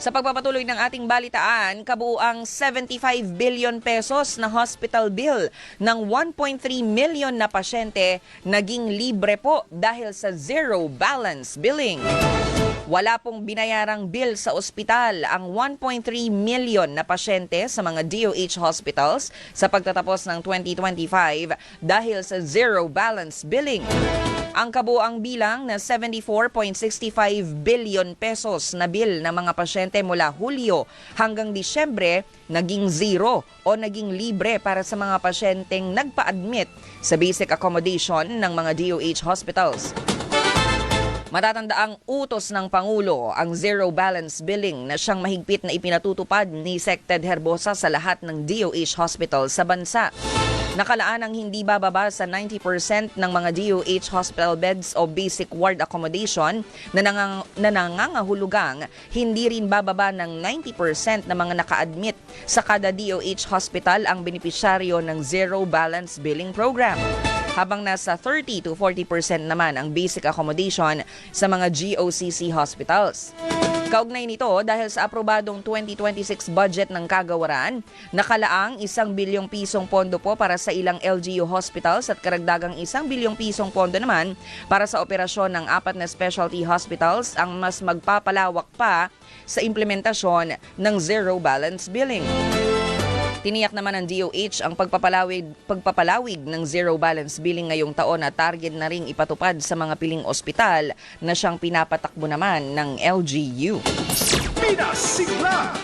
Sa pagpapatuloy ng ating balitaan, kabuuang 75 billion pesos na hospital bill ng 1.3 million na pasyente naging libre po dahil sa zero balance billing. Wala pong binayarang bill sa ospital ang 1.3 million na pasyente sa mga DOH hospitals sa pagtatapos ng 2025 dahil sa zero balance billing. Ang kabuuang bilang na 74.65 billion pesos na bill ng mga pasyente mula Hulyo hanggang Disyembre naging zero o naging libre para sa mga pasyenteng nagpa-admit sa basic accommodation ng mga DOH hospitals. Matatandaang utos ng Pangulo ang zero balance billing na siyang mahigpit na ipinatutupad ni Sec. Ted Herbosa sa lahat ng DOH hospital sa bansa. Nakalaan ang hindi bababa sa 90% ng mga DOH hospital beds o basic ward accommodation na nangangahulugang hindi rin bababa ng 90% ng mga naka-admit sa kada DOH hospital ang benepisyaryo ng zero balance billing program. Habang nasa 30 to 40% naman ang basic accommodation sa mga GOCC hospitals. Kaugnay nito, dahil sa aprobadong 2026 budget ng kagawaran, nakalaang 1 bilyong pisong pondo po para sa ilang LGU hospitals at karagdagang 1 bilyong pisong pondo naman para sa operasyon ng 4 na specialty hospitals ang mas magpapalawak pa sa implementasyon ng zero balance billing. Tiniyak naman ng DOH ang pagpapalawig ng zero balance billing ngayong taon na target na ring ipatupad sa mga piling ospital na siyang pinapatakbo naman ng LGU.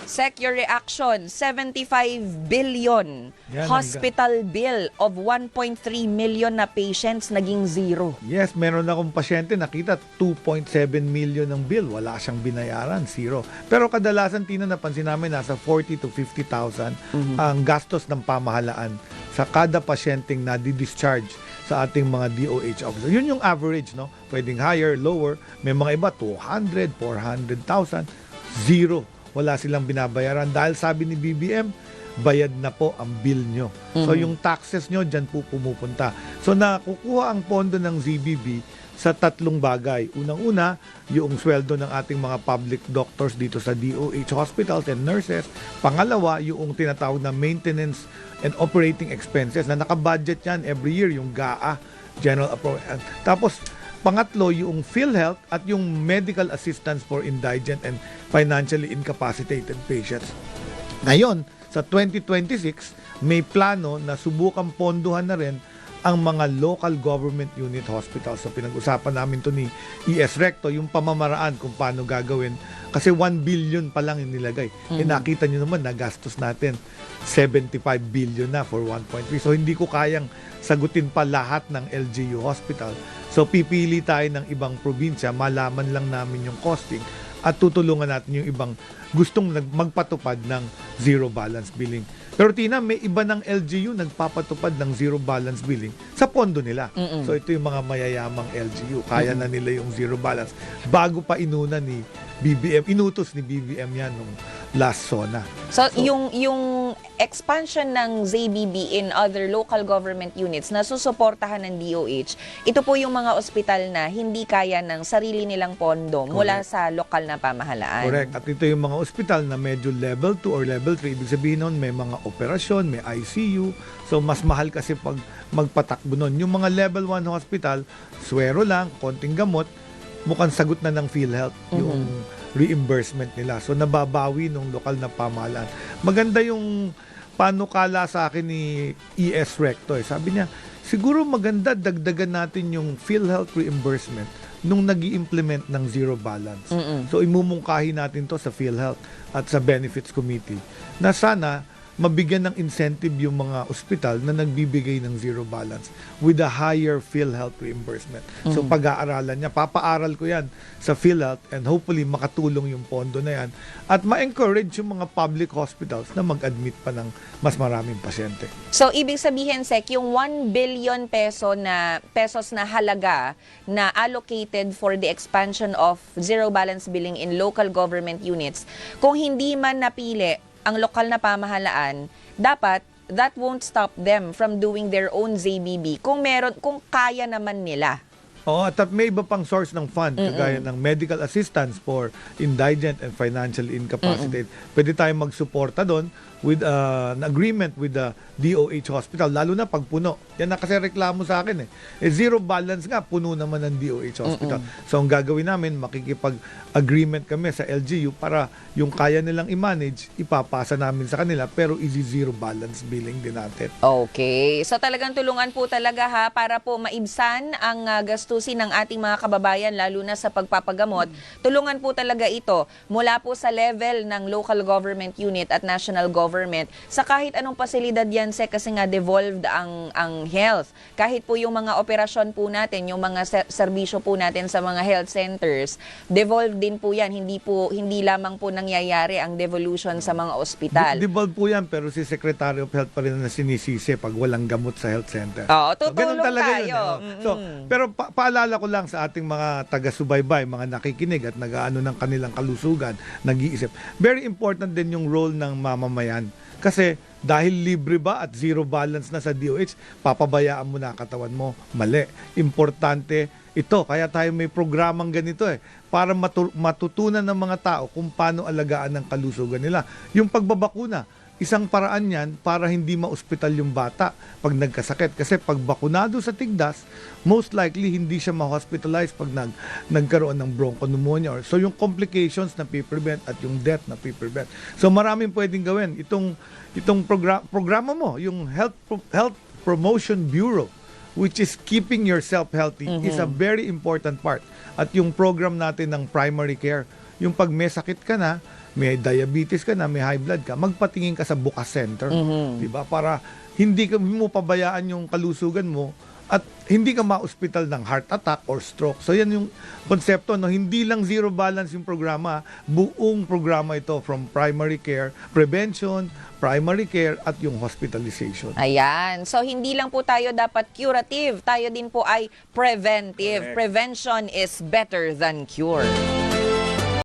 Sec, your reaction, 75 billion hospital bill of 1.3 million na patients naging zero. Yes, meron akong pasyente nakita 2.7 million ng bill. Wala siyang binayaran, zero. Pero kadalasan napansin namin nasa 40 to 50,000 ang gastos ng pamahalaan sa kada pasyenteng nadi-discharge sa ating mga DOH officers. Yun yung average, no? Pwedeng higher, lower. May mga iba 200, 400,000. Zero. Wala silang binabayaran dahil sabi ni BBM, bayad na po ang bill nyo. So yung taxes nyo dyan po pumupunta. So nakukuha ang pondo ng ZBB sa tatlong bagay. Unang-una, yung sweldo ng ating mga public doctors dito sa DOH hospitals and nurses. Pangalawa, yung tinatawag na maintenance and operating expenses na nakabudget yan every year, yung GAA, General Appropriation. Tapos, pangatlo, yung PhilHealth at yung medical assistance for indigent and financially incapacitated patients. Ngayon, sa 2026, may plano na subukan ponduhan na rin ang mga local government unit hospitals. So pinag-usapan namin to ni ES Recto, yung pamamaraan kung paano gagawin. Kasi 1 billion pa lang yung nilagay. Nakita nyo naman, nagastos natin 75 billion na for 1.3. So hindi ko kayang sagutin pa lahat ng LGU hospital. So pipili tayo ng ibang probinsya, malaman lang namin yung costing at tutulungan natin yung ibang gustong magpatupad ng zero balance billing. Pero Tina, may iba ng LGU nagpapatupad ng zero balance billing sa pondo nila. So ito yung mga mayayamang LGU. Kaya na nila yung zero balance. Bago pa inuna ni BBM, inutos ni BBM yan nung last SONA. So yung expansion ng ZBB in other local government units na susuportahan ng DOH, ito po yung mga ospital na hindi kaya ng sarili nilang pondo mula sa lokal na pamahalaan. Correct. At ito yung mga ospital na medyo level 2 or level 3. Ibig sabihin nun, may mga operasyon, may ICU. So mas mahal kasi pag magpatakbo nun. Yung mga level 1 hospital, swero lang, konting gamot, mukhang sagot na ng PhilHealth yung reimbursement nila. So nababawi ng lokal na pamahalaan. Maganda yung panukala sa akin ni ES Recto. Sabi niya, siguro maganda dagdagan natin yung PhilHealth reimbursement nung nag-i-implement ng zero balance. So imumungkahi natin to sa PhilHealth at sa Benefits Committee na sana mabigyan ng incentive yung mga ospital na nagbibigay ng zero balance with a higher PhilHealth reimbursement. So pag-aaralan niya, papaaral ko yan sa PhilHealth and hopefully makatulong yung pondo na yan at ma-encourage yung mga public hospitals na mag-admit pa ng mas maraming pasyente. So ibig sabihin, Sec, yung 1 billion pesos na halaga na allocated for the expansion of zero balance billing in local government units, kung hindi man napili ang lokal na pamahalaan, dapat that won't stop them from doing their own ZBB kung kaya naman nila. Oo, at may iba pang source ng fund, kagaya ng medical assistance for indigent and financially incapacitated. Pwede tayong magsuporta doon with an agreement with the DOH hospital, lalo na pag puno. Yan na kasi reklamo sa akin zero balance nga, puno naman ng DOH hospital. So ang gagawin namin, makikipag-agreement kami sa LGU para yung kaya nilang i-manage, ipapasa namin sa kanila, pero zero balance billing din natin. Okay. So talagang tulungan po talaga ha para po maibsan ang gastusin ng ating mga kababayan lalo na sa pagpapagamot. Tulungan po talaga ito mula po sa level ng local government unit at national government sa kahit anong pasilidad yan kasi nga devolved ang health. Kahit po yung mga operasyon po natin, yung mga serbisyo po natin sa mga health centers, devolved din po yan. Hindi lamang po nangyayari ang devolution sa mga ospital. Devolve po yan, pero si Secretary of Health pa rin na sinisisi pag walang gamot sa health center. Oo, tutulong ganun talaga tayo. Yun. So, pero paalala ko lang sa ating mga taga-subaybay, mga nakikinig at nag-aano ng kanilang kalusugan, nag-iisip. Very important din yung role ng mamamayan. Kasi dahil libre ba at zero balance na sa DOH, papabayaan mo na katawan mo. Mali. Importante ito. Kaya tayo may programang ganito para matutunan ng mga tao kung paano alagaan ng kalusugan nila. Yung pagbabakuna, isang paraan yan para hindi ma-ospital yung bata pag nagkasakit. Kasi pag bakunado sa tigdas, most likely hindi siya ma-hospitalize pag nagkaroon ng bronchopneumonia. So yung complications na piprevent at yung death na piprevent. So maraming pwedeng gawin. Itong programa mo, yung Health Promotion Bureau, which is keeping yourself healthy, is a very important part. At yung program natin ng primary care, yung pag may sakit ka na, may diabetes ka na, may high blood ka, magpatingin ka sa Bukas Center. Diba? Para hindi mo pabayaan yung kalusugan mo at hindi ka ma-hospital ng heart attack or stroke. So yan yung konsepto. No? Hindi lang zero balance yung programa. Buong programa ito from primary care, prevention, primary care at yung hospitalization. Ayan. So, hindi lang po tayo dapat curative. Tayo din po ay preventive. Correct. Prevention is better than cure.